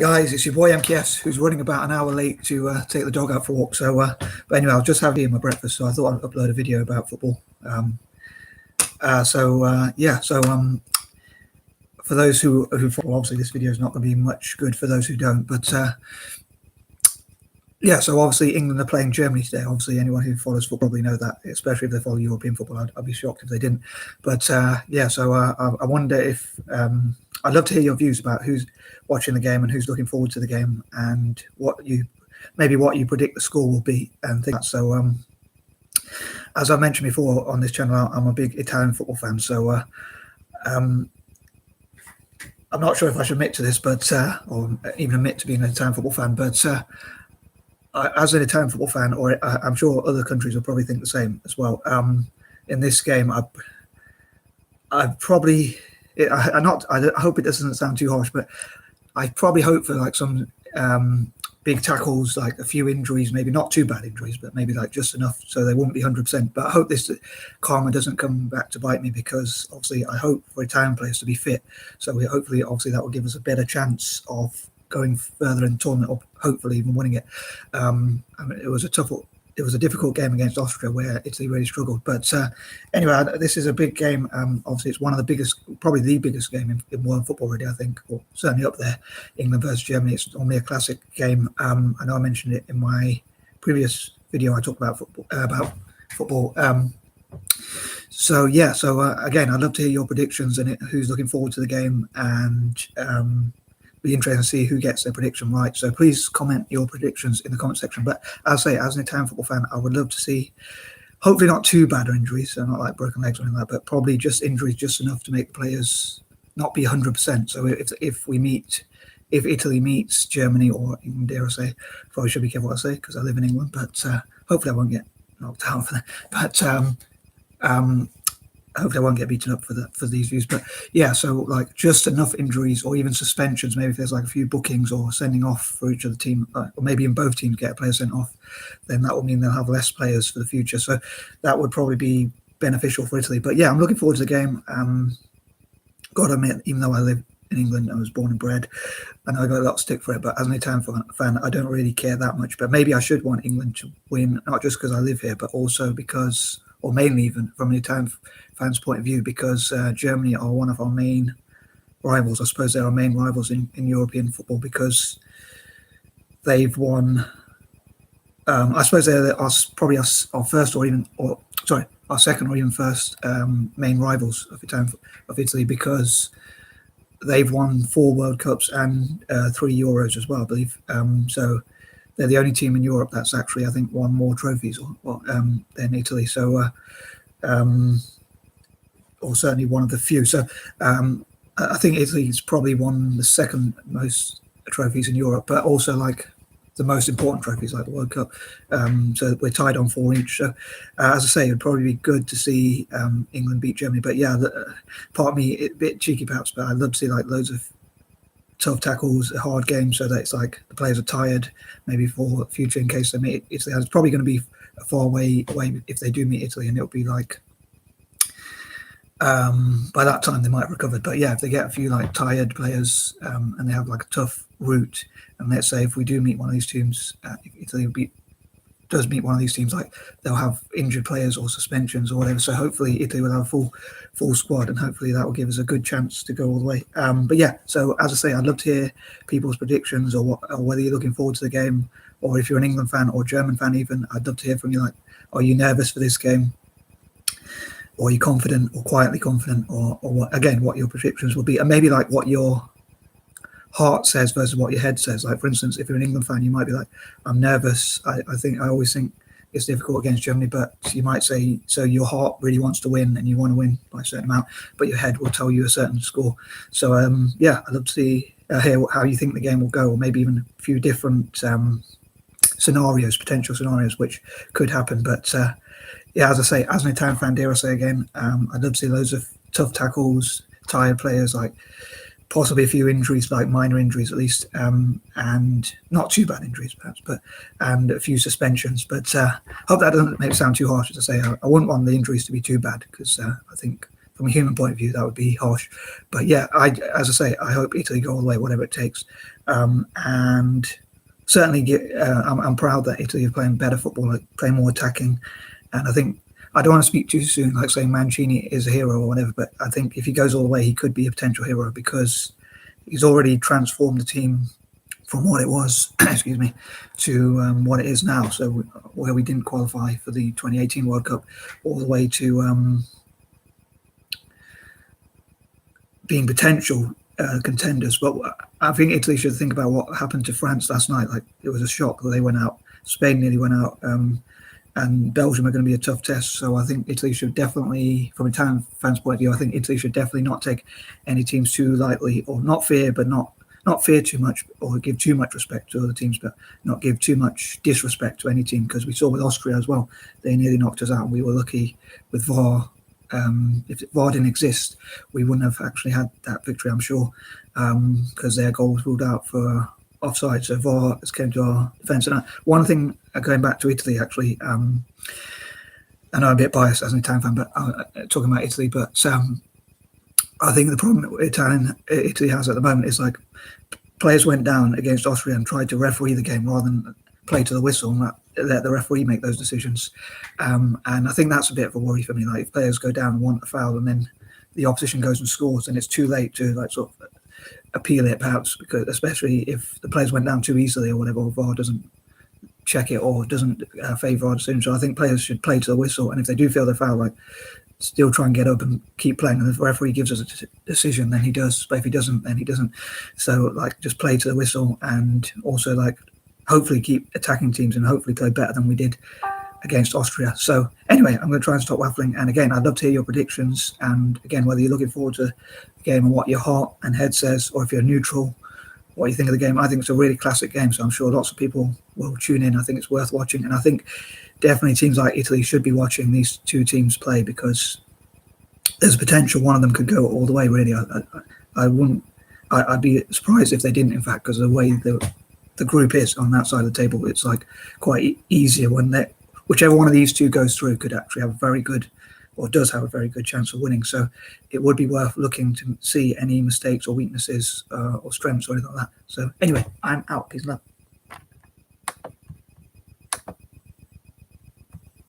Guys, it's your boy M.K.S who's running about an hour late to take the dog out for a walk. So, but anyway, I'll just have my breakfast, so I thought I'd upload a video about football. For those who follow, obviously this video is not going to be much good for those who don't. But so obviously England are playing Germany today. Obviously, anyone who follows football probably know that, especially if they follow European football. I'd be shocked if they didn't. But I wonder if I'd love to hear your views about who's watching the game and who's looking forward to the game, and what you predict the score will be and things. So as I mentioned before on this channel, I'm a big Italian football fan. So I'm not sure if I should admit to this, but or even admit to being an Italian football fan, but as an Italian football fan, or I'm sure other countries will probably think the same as well. In this game, I hope it doesn't sound too harsh, but I probably hope for like some big tackles, like a few injuries, maybe not too bad injuries, but maybe like just enough so they won't be 100%. But I hope this karma doesn't come back to bite me, because obviously I hope for Italian players to be fit. So obviously that will give us a better chance of going further in the tournament, or hopefully even winning it. It was a difficult game against Austria where Italy really struggled. But anyway, this is a big game. Obviously, it's one of the biggest, probably the biggest game in world football already, I think, or certainly up there. England versus Germany. It's only a classic game. I know I mentioned it in my previous video. I talked about football. Again, I'd love to hear your predictions and who's looking forward to the game, and be interesting to see who gets their prediction right. So please comment your predictions in the comment section. But as I say, as an Italian football fan, I would love to see, hopefully not too bad injuries, so not like broken legs or anything like that, but probably just injuries just enough to make the players not be 100%. So if Italy meets Germany, or England, dare I say, probably should be careful what I say because I live in England, but hopefully I won't get knocked out for that. But hopefully I won't get beaten up for these views. But yeah, so like just enough injuries or even suspensions, maybe if there's like a few bookings or sending off for each of the team, or maybe in both teams get a player sent off, then that will mean they'll have less players for the future. So that would probably be beneficial for Italy. But yeah, I'm looking forward to the game. Gotta admit, even though I live in England, I was born and bred, and I got a lot of stick for it, but as an Italian fan, I don't really care that much. But maybe I should want England to win, not just because I live here, but also because, or mainly even from an Italian fans' point of view, because Germany are one of our main rivals. I suppose they're our main rivals in European football, because they've won. I suppose they're probably our first, our second or even first main rivals of Italy, because they've won 4 World Cups and 3 Euros as well, I believe. So they're the only team in Europe that's actually, I think, won more trophies than Italy. So, or certainly one of the few. So I think Italy's probably won the second most trophies in Europe, but also like the most important trophies like the World Cup. So we're tied on 4 each. So as I say, it would probably be good to see England beat Germany. But yeah, part of me, a bit cheeky perhaps, but I'd love to see like loads of tough tackles, a hard game, so that it's like the players are tired, maybe for future in case they meet Italy. It's probably going to be a far away if they do meet Italy, and it'll be like by that time they might have recovered. But yeah, if they get a few like tired players and they have like a tough route, and let's say if we do meet one of these teams, if Italy does meet one of these teams, like they'll have injured players or suspensions or whatever. So hopefully Italy will have a full squad, and hopefully that will give us a good chance to go all the way. But yeah, so as I say, I'd love to hear people's predictions, or whether you're looking forward to the game, or if you're an England fan or German fan even, I'd love to hear from you. Like, are you nervous for this game? Or are you confident, or quietly confident, or what your predictions will be, and maybe like what your heart says versus what your head says. Like, for instance, if you're an England fan, you might be like, I'm nervous. I always think it's difficult against Germany, but you might say, so your heart really wants to win and you want to win by a certain amount, but your head will tell you a certain score. So yeah, I'd love to see hear how you think the game will go, or maybe even a few different potential scenarios which could happen. But yeah, as I say, as an Italian fan, dare I say again, I'd love to see loads of tough tackles, tired players, like possibly a few injuries, like minor injuries at least, and not too bad injuries perhaps, and a few suspensions. But hope that doesn't make it sound too harsh. As I say, I wouldn't want the injuries to be too bad, because I think from a human point of view, that would be harsh. But yeah, as I say, I hope Italy go all the way, whatever it takes. And certainly, I'm proud that Italy are playing better football, like playing more attacking. And I think I don't want to speak too soon, like saying Mancini is a hero or whatever. But I think if he goes all the way, he could be a potential hero because he's already transformed the team from what it was, excuse me, to what it is now. So where we didn't qualify for the 2018 World Cup, all the way to being potential contenders. But I think Italy should think about what happened to France last night. Like, it was a shock that they went out. Spain nearly went out. And Belgium are going to be a tough test. So I think Italy should definitely, from an Italian fans' point of view, I think Italy should definitely not take any teams too lightly, or not fear, but not fear too much, or give too much respect to other teams, but not give too much disrespect to any team, because we saw with Austria as well, they nearly knocked us out, and we were lucky with VAR. If VAR didn't exist, we wouldn't have actually had that victory, I'm sure, because their goal was ruled out for offside. So VAR has came to our defence. And one thing, going back to Italy, actually, I know I'm a bit biased as an Italian fan, but talking about Italy, but I think the problem that Italy has at the moment is, like, players went down against Austria and tried to referee the game rather than play to the whistle and let the referee make those decisions. And I think that's a bit of a worry for me. Like, if players go down and want a foul and then the opposition goes and scores, and it's too late to, like, sort of appeal it, perhaps, because especially if the players went down too easily or whatever, or VAR doesn't check it or doesn't favour our decision. So I think players should play to the whistle, and if they do feel the foul, like, still try and get up and keep playing. And if the referee gives us a decision, then he does. But if he doesn't, then he doesn't. So, like, just play to the whistle, and also, like, hopefully keep attacking teams and hopefully play better than we did against Austria. So anyway, I'm going to try and stop waffling. And again, I'd love to hear your predictions. And again, whether you're looking forward to the game and what your heart and head says, or if you're neutral, what you think of the game. I think it's a really classic game, so I'm sure lots of people will tune in. I think it's worth watching. And I think definitely teams like Italy should be watching these two teams play, because there's potential one of them could go all the way, really. I'd be surprised if they didn't, in fact, because of the way the group is on that side of the table. It's like quite easier when whichever one of these two goes through could actually have a very good, or does have a very good chance of winning. So it would be worth looking to see any mistakes or weaknesses or strengths or anything like that. So anyway, I'm out. Peace and love.